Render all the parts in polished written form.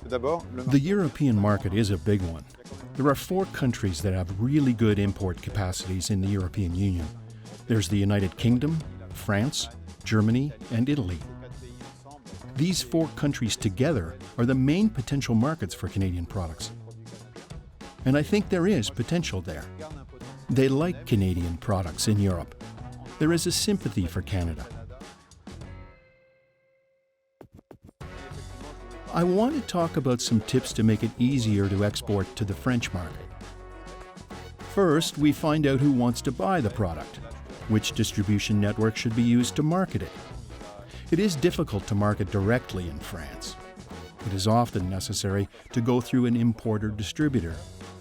The European market is a big one. There are 4 countries that have really good import capacities in the European Union. There's the United Kingdom, France, Germany, and Italy. These 4 countries together are the main potential markets for Canadian products. And I think there is potential there. They like Canadian products in Europe. There is a sympathy for Canada. I want to talk about some tips to make it easier to export to the French market. First, we find out who wants to buy the product, which distribution network should be used to market it. It is difficult to market directly in France. It is often necessary to go through an importer distributor.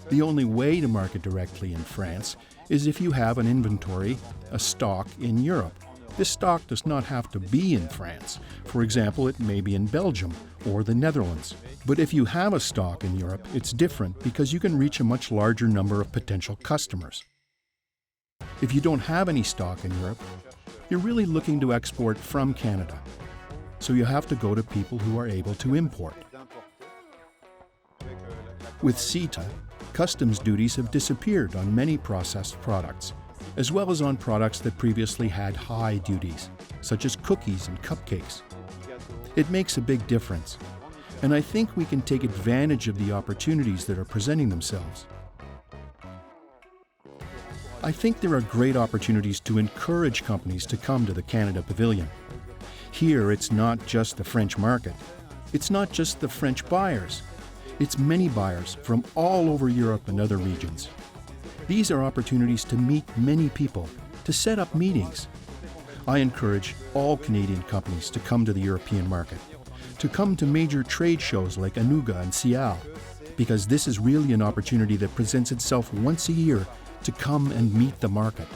The only way to market directly in France is if you have an inventory, a stock in Europe. This stock does not have to be in France. For example, it may be in Belgium or the Netherlands. But if you have a stock in Europe, it's different because you can reach a much larger number of potential customers. If you don't have any stock in Europe, you're really looking to export from Canada. So you have to go to people who are able to import. With CETA, customs duties have disappeared on many processed products, as well as on products that previously had high duties, such as cookies and cupcakes. It makes a big difference, and I think we can take advantage of the opportunities that are presenting themselves. I think there are great opportunities to encourage companies to come to the Canada Pavilion. Here, it's not just the French market. It's not just the French buyers. It's many buyers from all over Europe and other regions. These are opportunities to meet many people, to set up meetings. I encourage all Canadian companies to come to the European market, to come to major trade shows like Anuga and Cial, because this is really an opportunity that presents itself once a year to come and meet the market.